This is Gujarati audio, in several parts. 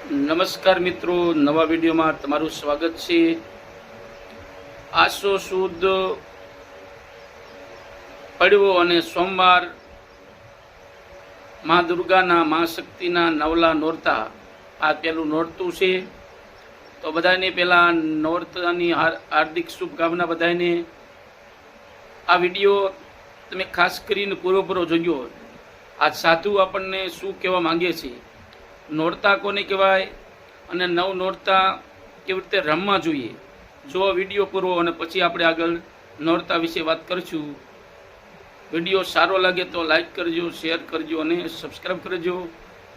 નમસ્કાર મિત્રો, નવા વિડીયોમાં તમારું સ્વાગત છે। આસો સુદ પડવો અને સોમવાર મા દુર્ગાના મા શક્તિના નવલા નોરતા આ પહેલું નોરતું છે। તો બધાને પહેલા નોરતાની હાર્દિક શુભકામના બધાને। આ વિડીયો તમે ખાસ કરીને પૂરો જોજો। આ સાધુ આપણને શું કહેવા માંગે છે, નોરતા કોને કહેવાય અને નવ નોરતા કેવી રીતે રમવા જોઈએ। જો વિડીયો પૂરો અને પછી આપણે આગળ નોરતા વિશે વાત કરીશું। વિડીયો સારો લાગે તો લાઈક કરજો, શેર કરજો અને સબસ્ક્રાઈબ કરજો।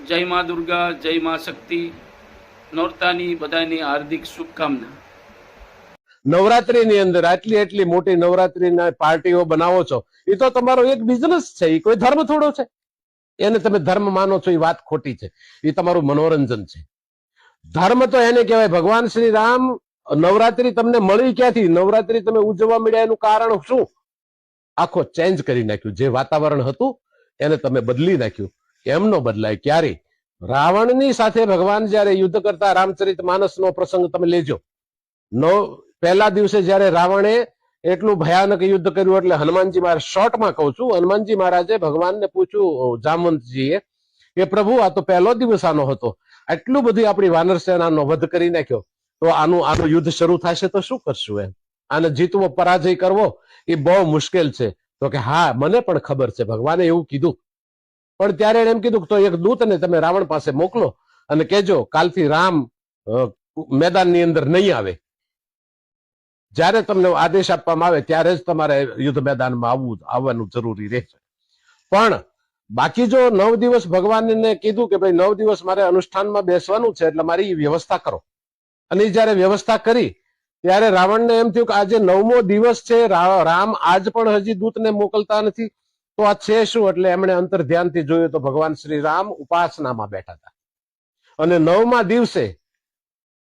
જય મા દુર્ગા, જય મા શક્તિ। નોરતાની બધાની હાર્દિક શુભકામના। નવરાત્રીની અંદર આટલી મોટી નવરાત્રીના પાર્ટીઓ બનાવો છો, એ તો તમારો એક બિઝનેસ છે, એ કોઈ ધર્મ થોડો છે। એને તમે ધર્મ માનો છો એ વાત ખોટી છે, એ તમારું મનોરંજન છે। ધર્મ તો એને કહેવાય। ભગવાન શ્રી રામ નવરાત્રી તમને મળી ક્યાંથી? નવરાત્રી તમે ઉજવવા મળ્યા એનું કારણ શું? આખો ચેન્જ કરી નાખ્યું। જે વાતાવરણ હતું એને તમે બદલી નાખ્યું। કેમ નો બદલાય? ક્યારે? રાવણની સાથે ભગવાન જયારે યુદ્ધ કરતા, રામચરિત માનસનો પ્રસંગ તમે લેજો। પહેલા દિવસે જયારે રાવણે એટલું ભયાનક યુદ્ધ કર્યું, એટલે હનુમાનજી મહારાજ, શોર્ટમાં કહું છું, હનુમાનજી મહારાજે ભગવાનને પૂછ્યું, જામવંતજીએ, કે પ્રભુ આ તો પહેલો દિવસ આનો હતો, આટલું બધું આપણી વાનર સેનાનો વધ કરી નાખ્યો, તો આનું યુદ્ધ શરૂ થશે તો શું કરશું? એમ આને જીતવો, પરાજય કરવો એ બહુ મુશ્કેલ છે। તો કે હા, મને પણ ખબર છે, ભગવાને એવું કીધું। પણ ત્યારે એમ કીધું તો એક દૂતને તમે રાવણ પાસે મોકલો અને કહેજો કાલથી રામ મેદાનની અંદર નહીં આવે। જ્યારે તમને આદેશ આપવામાં આવે ત્યારે જ તમારે યુદ્ધ મેદાનમાં આવવાનું જરૂરી રહેશે। પણ બાકી જો 9 દિવસ ભગવાનને કીધું કે ભાઈ 9 દિવસ મારે અનુષ્ઠાનમાં બેસવાનું છે, એટલે મારી વ્યવસ્થા કરો। અને જયારે વ્યવસ્થા કરી ત્યારે રાવણને એમ થયું કે આજે 9મો દિવસ છે, રામ આજ પણ હજી દૂતને મોકલતા નથી, તો આ છે શું? એટલે એમણે અંતર ધ્યાનથી જોયું તો ભગવાન શ્રી રામ ઉપાસનામાં બેઠા હતા। અને 9મા દિવસે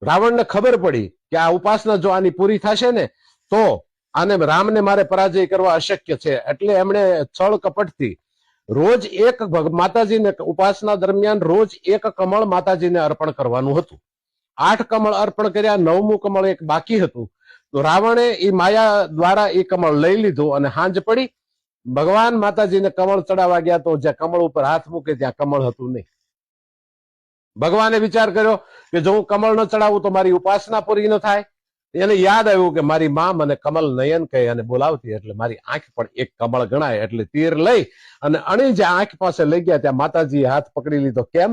રાવણને ખબર પડી કે આ ઉપાસના જો આની પૂરી થશે ને તો આને રામને મારે પરાજય કરવા અશક્ય છે। એટલે એમણે છળ કપટથી રોજ એક માતાજીને ઉપાસના દરમિયાન રોજ એક કમળ માતાજીને અર્પણ કરવાનું હતું। 8 કમળ અર્પણ કર્યા, 9મું કમળ એક બાકી હતું। તો રાવણે એ માયા દ્વારા એ કમળ લઈ લીધું અને હાંજ પડી ભગવાન માતાજીને કમળ ચડાવવા ગયા તો જ્યાં કમળ ઉપર હાથ મૂકે ત્યાં કમળ હતું નહીં। ભગવાને વિચાર કર્યો કે જો હું કમળ ન ચડાવું તો મારી ઉપાસના પૂરી ન થાય। એને યાદ આવ્યું કે મારી માં મને કમલ નયન કહે અને બોલાવતી, એટલે મારી આંખ પણ એક કમળ ગણાય। એટલે તીર લઈ અને અણી જે આંખ પાસે લઈ ગયા ત્યાં માતાજીએ હાથ પકડી લીધો। કેમ?